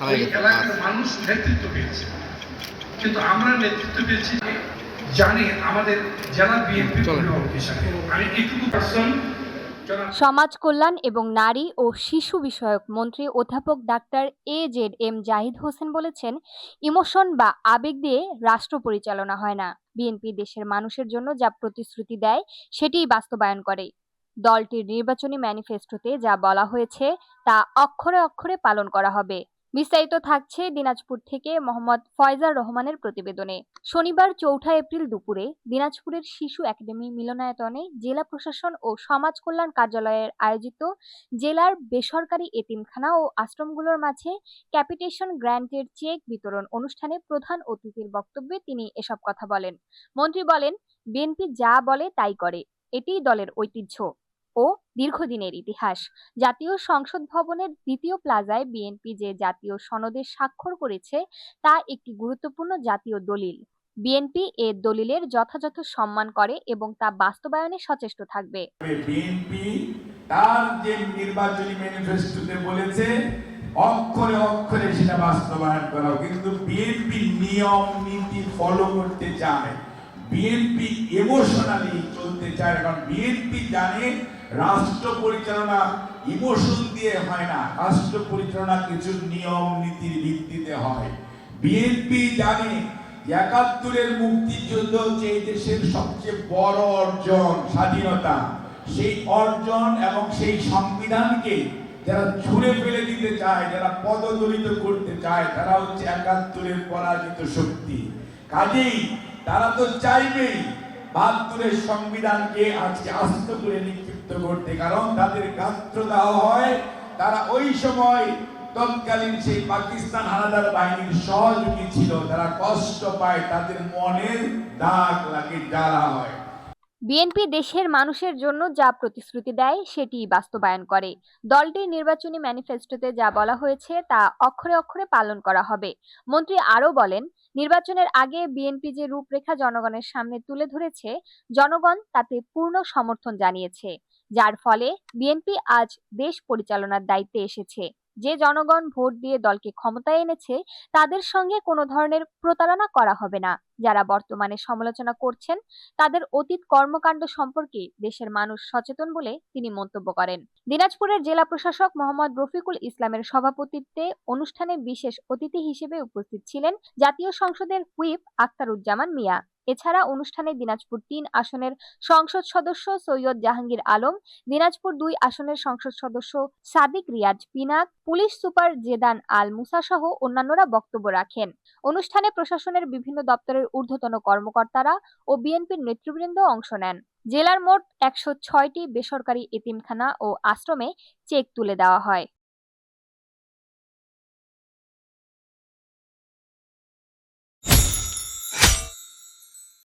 ওই এলাকার মানুষ নেতৃত্ব পেয়েছে, কিন্তু আমরা নেতৃত্ব পেয়েছি জানি আমাদের জেলা বিএনপি অভিভাবক হিসাবে। আমি এইটুকু পার্সন সমাজ কল্যাণ এবং নারী ও শিশু বিষয়ক মন্ত্রী অধ্যাপক ডাক্তার AZM জাহিদ হোসেন বলেছেন, ইমোশন বা আবেগ দিয়ে রাষ্ট্র পরিচালনা হয় না। বিএনপি দেশের মানুষের জন্য যা প্রতিশ্রুতি দেয় সেটিই বাস্তবায়ন করে। দলটির নির্বাচনী ম্যানিফেস্টোতে যা বলা হয়েছে তা অক্ষরে অক্ষরে পালন করা হবে। বিস্তারিত থাকছে দিনাজপুর থেকে মোহাম্মদ ফয়জার রহমানের প্রতিবেদনে। শনিবার ৪ এপ্রিল দুপুরে দিনাজপুরের শিশু একাডেমি মিলনায়তনে জেলা প্রশাসন ও সমাজ কল্যাণ কার্যালয়ের আয়োজিত জেলার বেসরকারি এতিমখানা ও আশ্রমগুলোর মাঝে ক্যাপিটেশন গ্র্যান্টের চেক বিতরণ অনুষ্ঠানে প্রধান অতিথির বক্তব্যে তিনি এসব কথা বলেন। মন্ত্রী বলেন, বিএনপি যা বলে তাই করে, এটিই দলের ঐতিহ্য ও দীর্ঘদিনের ইতিহাস। জাতীয় সংসদ ভবনের দ্বিতীয় প্লাজায় বিএনপি যে জাতীয় সনদে স্বাক্ষর করেছে তা একটি গুরুত্বপূর্ণ জাতীয় দলিল। বিএনপি এ দলিলের যথাযথ সম্মান করে এবং তা বাস্তবায়নে সচেষ্ট থাকবে। বিএনপি তার যে নির্বাচনী ম্যানিফেস্টোতে বলেছে অক্ষরে অক্ষরে সেটা বাস্তবায়ন করা, কিন্তু বিএনপি নিয়ম নীতি ফলো করতে চায়, বিএনপি ইমোশনালি চলতে চায়। কারণ বিএনপি জানে রাষ্ট্র পরিচালনা ইমোশন দিয়ে হয় না, রাষ্ট্র পরিচালনা কিছু নিয়ম নীতির ভিত্তিতে হয়। বিএনপি জানে ৭১-এর মুক্তিযুদ্ধ হচ্ছে এই দেশের সবচেয়ে বড় অর্জন, স্বাধীনতা। সেই অর্জন এবং সেই সংবিধানকে যারা ছুঁড়ে ফেলে দিতে চায়, যারা পদদলিত করতে চায়, তারা হচ্ছে ৭১-এর পরাজিত শক্তি। কাজেই তারা তো চাইবেই ৭২-এর সংবিধানকে আজকে আস্ত করে নিক্ষিপ্ত করতে, কারণ তাদের গাত্র দেওয়া হয়। তারা ওই সময় তৎকালীন সেই পাকিস্তান হানাদার বাহিনীর সহযোগী ছিল, তারা কষ্ট পায়, তাদের মনের দাগ লাগে, জ্বালা হয়। বিএনপি দেশের মানুষের জন্য যা প্রতিশ্রুতি দেয় সেটিই বাস্তবায়ন করে। দলটির নির্বাচনী ম্যানিফেস্টোতে যা বলা হয়েছে তা অক্ষরে অক্ষরে পালন করা হবে। মন্ত্রী আরও বলেন, নির্বাচনের আগে বিএনপি যে রূপরেখা জনগণের সামনে তুলে ধরেছে, জনগণ তাতে পূর্ণ সমর্থন জানিয়েছে, যার ফলে বিএনপি আজ দেশ পরিচালনার দায়িত্বে এসেছে। যে জনগণ ভোট দিয়ে দলকে ক্ষমতায় এনেছে তাদের সঙ্গে কোনো ধরনের প্রতারণা করা হবে না। যারা বর্তমানে সমালোচনা করছেন তাদের অতীত কর্মকাণ্ড সম্পর্কে দেশের মানুষ সচেতন বলে তিনি মন্তব্য করেন। দিনাজপুরের জেলা প্রশাসক মোহাম্মদ রফিকুল ইসলামের সভাপতিত্বে অনুষ্ঠানে বিশেষ অতিথি হিসেবে উপস্থিত ছিলেন জাতীয় সংসদের হুইপ আখতারুজ্জামান মিয়া। এছাড়া অনুষ্ঠানে দিনাজপুর ৩ আসনের সংসদ সদস্য সৈয়দ জাহাঙ্গীর আলম, দিনাজপুর ২ আসনের সংসদ সদস্য সাদিক রিয়াজ পিনাক, পুলিশ সুপার জেদান আল মুসা সহ অন্যান্যরা বক্তব্য রাখেন। অনুষ্ঠানে প্রশাসনের বিভিন্ন দপ্তরের ঊর্ধ্বতন কর্মকর্তারা ও বিএনপির নেতৃবৃন্দ অংশ নেন। জেলার মোট ১০৬টি বেসরকারি এতিমখানা ও আশ্রমে চেক তুলে দেওয়া হয়।